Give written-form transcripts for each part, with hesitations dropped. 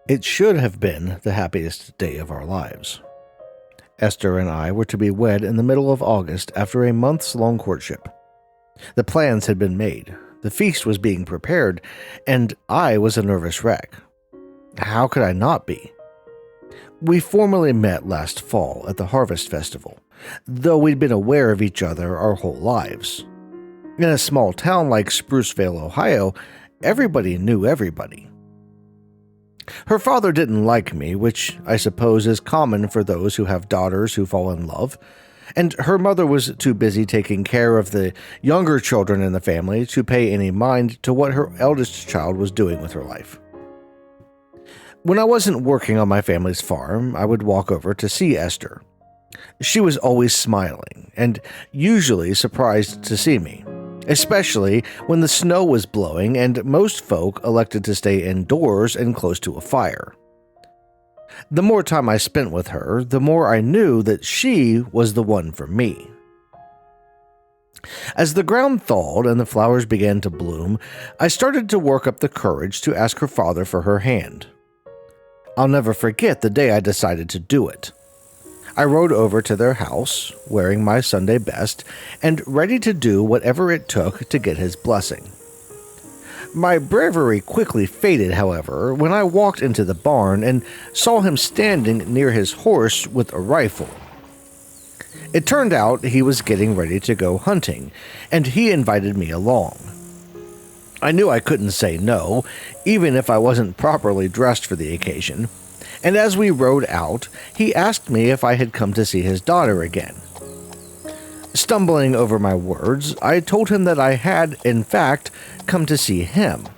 It should have been the happiest day of our lives. Esther and I were to be wed in the middle of August after a months-long courtship. The plans had been made, the feast was being prepared, and I was a nervous wreck. How could I not be? We formally met last fall at the Harvest Festival, though we'd been aware of each other our whole lives. In a small town like Spruceville, Ohio, everybody knew everybody. Her father didn't like me, which I suppose is common for those who have daughters who fall in love, and her mother was too busy taking care of the younger children in the family to pay any mind to what her eldest child was doing with her life. When I wasn't working on my family's farm, I would walk over to see Esther. She was always smiling, and usually surprised to see me, especially when the snow was blowing and most folk elected to stay indoors and close to a fire. The more time I spent with her, the more I knew that she was the one for me. As the ground thawed and the flowers began to bloom, I started to work up the courage to ask her father for her hand. I'll never forget the day I decided to do it. I rode over to their house, wearing my Sunday best, and ready to do whatever it took to get his blessing. My bravery quickly faded, however, when I walked into the barn and saw him standing near his horse with a rifle. It turned out he was getting ready to go hunting, and he invited me along. I knew I couldn't say no, even if I wasn't properly dressed for the occasion, and as we rode out, he asked me if I had come to see his daughter again. Stumbling over my words, I told him that I had, in fact, come to see him.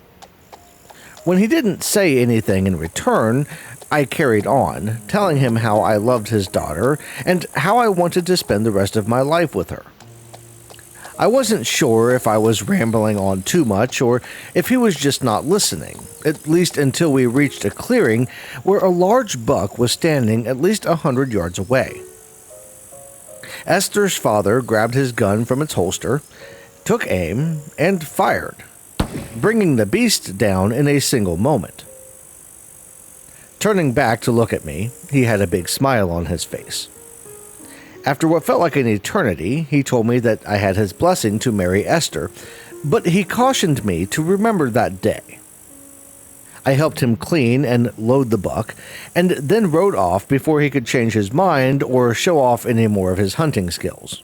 When he didn't say anything in return, I carried on, telling him how I loved his daughter and how I wanted to spend the rest of my life with her. I wasn't sure if I was rambling on too much or if he was just not listening, at least until we reached a clearing where a large buck was standing at least 100 yards away. Esther's father grabbed his gun from its holster, took aim, and fired, bringing the beast down in a single moment. Turning back to look at me, he had a big smile on his face. After what felt like an eternity, he told me that I had his blessing to marry Esther, but he cautioned me to remember that day. I helped him clean and load the buck, and then rode off before he could change his mind or show off any more of his hunting skills.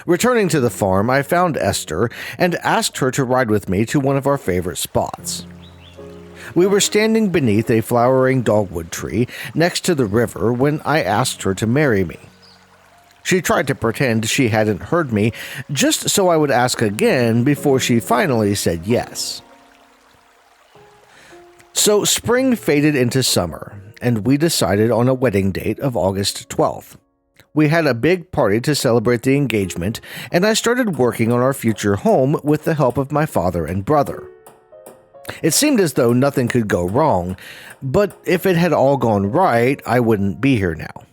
Returning to the farm, I found Esther and asked her to ride with me to one of our favorite spots. We were standing beneath a flowering dogwood tree next to the river when I asked her to marry me. She tried to pretend she hadn't heard me, just so I would ask again before she finally said yes. So spring faded into summer, and we decided on a wedding date of August 12th. We had a big party to celebrate the engagement, and I started working on our future home with the help of my father and brother. It seemed as though nothing could go wrong, but if it had all gone right, I wouldn't be here now.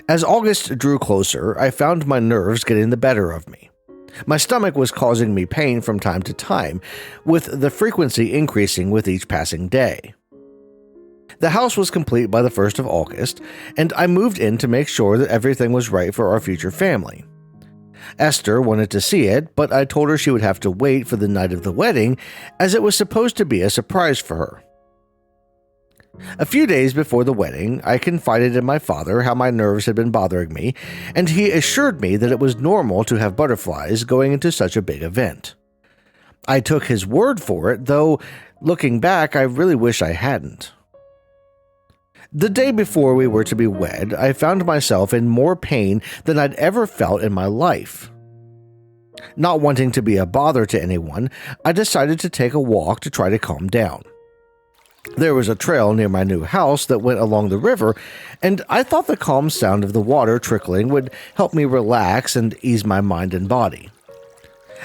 As August drew closer, I found my nerves getting the better of me. My stomach was causing me pain from time to time, with the frequency increasing with each passing day. The house was complete by the 1st of August, and I moved in to make sure that everything was right for our future family. Esther wanted to see it, but I told her she would have to wait for the night of the wedding, as it was supposed to be a surprise for her. A few days before the wedding, I confided in my father how my nerves had been bothering me, and he assured me that it was normal to have butterflies going into such a big event. I took his word for it, though, looking back, I really wish I hadn't. The day before we were to be wed, I found myself in more pain than I'd ever felt in my life. Not wanting to be a bother to anyone, I decided to take a walk to try to calm down. There was a trail near my new house that went along the river, and I thought the calm sound of the water trickling would help me relax and ease my mind and body.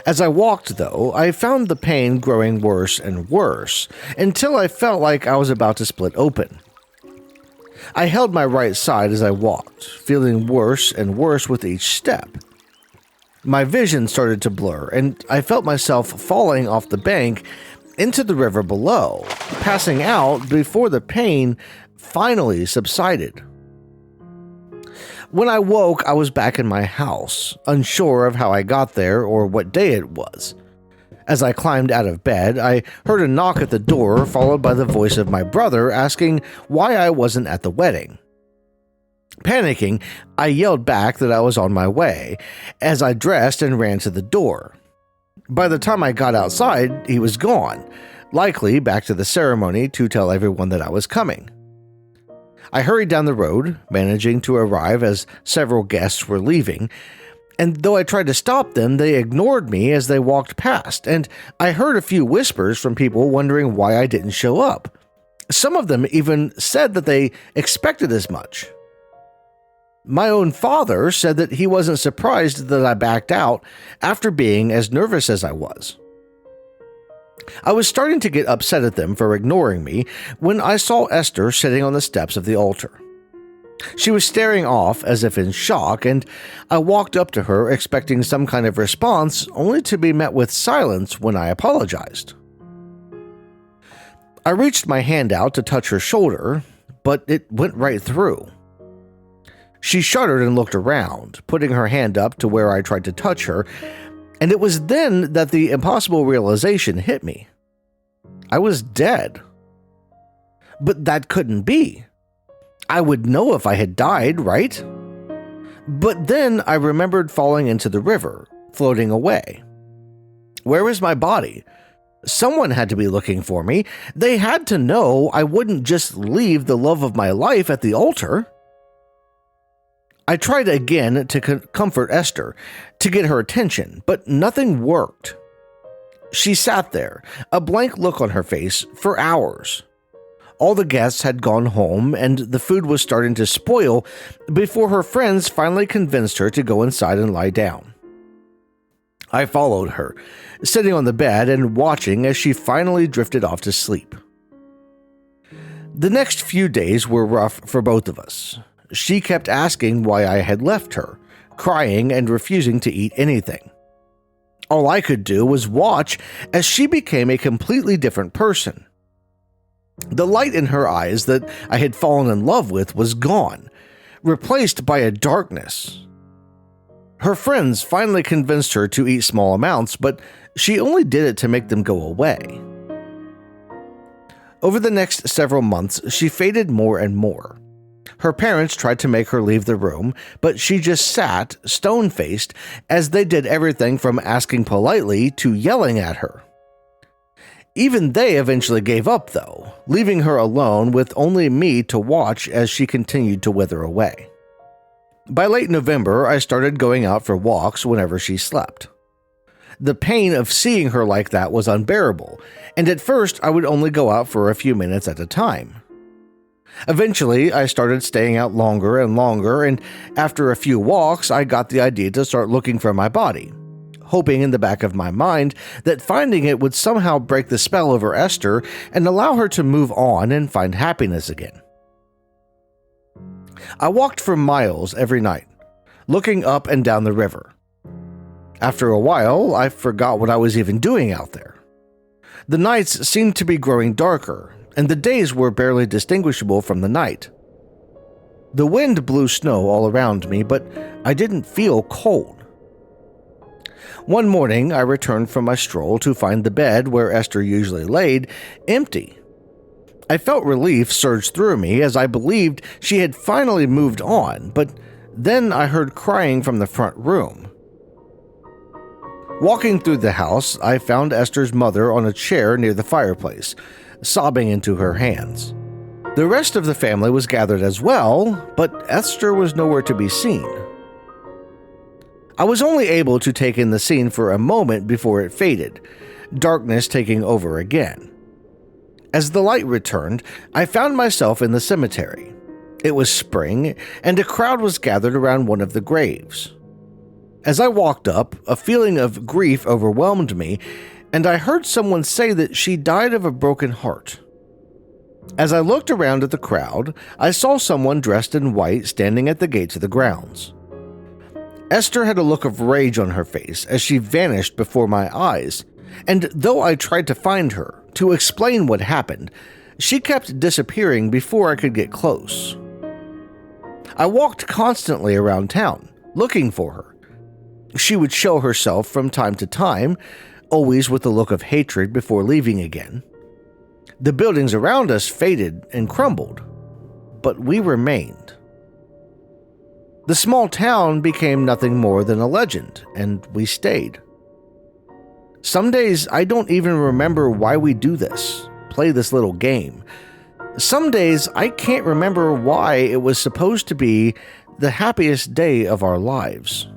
As I walked, though, I found the pain growing worse and worse, until I felt like I was about to split open. I held my right side as I walked, feeling worse and worse with each step. My vision started to blur, and I felt myself falling off the bank into the river below, passing out before the pain finally subsided. When I woke, I was back in my house, unsure of how I got there or what day it was. As I climbed out of bed, I heard a knock at the door, followed by the voice of my brother asking why I wasn't at the wedding. Panicking, I yelled back that I was on my way, as I dressed and ran to the door. By the time I got outside, he was gone, likely back to the ceremony to tell everyone that I was coming. I hurried down the road, managing to arrive as several guests were leaving, and though I tried to stop them, they ignored me as they walked past, and I heard a few whispers from people wondering why I didn't show up. Some of them even said that they expected as much. My own father said that he wasn't surprised that I backed out after being as nervous as I was. I was starting to get upset at them for ignoring me when I saw Esther sitting on the steps of the altar. She was staring off as if in shock, and I walked up to her expecting some kind of response, only to be met with silence when I apologized. I reached my hand out to touch her shoulder, but it went right through. She shuddered and looked around, putting her hand up to where I tried to touch her, and it was then that the impossible realization hit me. I was dead. But that couldn't be. I would know if I had died, right? But then I remembered falling into the river, floating away. Where was my body? Someone had to be looking for me. They had to know I wouldn't just leave the love of my life at the altar. I tried again to comfort Esther, to get her attention, but nothing worked. She sat there, a blank look on her face, for hours. All the guests had gone home, and the food was starting to spoil before her friends finally convinced her to go inside and lie down. I followed her, sitting on the bed and watching as she finally drifted off to sleep. The next few days were rough for both of us. She kept asking why I had left her, crying and refusing to eat anything. All I could do was watch as she became a completely different person. The light in her eyes that I had fallen in love with was gone, replaced by a darkness. Her friends finally convinced her to eat small amounts, but she only did it to make them go away. Over the next several months, she faded more and more. Her parents tried to make her leave the room, but she just sat, stone-faced, as they did everything from asking politely to yelling at her. Even they eventually gave up, though, leaving her alone with only me to watch as she continued to wither away. By late November, I started going out for walks whenever she slept. The pain of seeing her like that was unbearable, and at first I would only go out for a few minutes at a time. Eventually, I started staying out longer and longer, and after a few walks, I got the idea to start looking for my body, hoping in the back of my mind that finding it would somehow break the spell over Esther and allow her to move on and find happiness again. I walked for miles every night, looking up and down the river. After a while, I forgot what I was even doing out there. The nights seemed to be growing darker, and the days were barely distinguishable from the night. The wind blew snow all around me, but I didn't feel cold. One morning, I returned from my stroll to find the bed where Esther usually laid empty. I felt relief surge through me as I believed she had finally moved on, but then I heard crying from the front room. Walking through the house, I found Esther's mother on a chair near the fireplace, sobbing into her hands. The rest of the family was gathered as well, but Esther was nowhere to be seen. I was only able to take in the scene for a moment before it faded, darkness taking over again. As the light returned, I found myself in the cemetery. It was spring, and a crowd was gathered around one of the graves. As I walked up, a feeling of grief overwhelmed me, and I heard someone say that she died of a broken heart. As I looked around at the crowd, I saw someone dressed in white standing at the gates of the grounds. Esther had a look of rage on her face as she vanished before my eyes, and though I tried to find her, To explain what happened, she kept disappearing before I could get close. I walked constantly around town, looking for her. She would show herself from time to time, always with a look of hatred before leaving again. The buildings around us faded and crumbled, but we remained. The small town became nothing more than a legend, and we stayed. Some days I don't even remember why we do this, play this little game. Some days I can't remember why it was supposed to be the happiest day of our lives.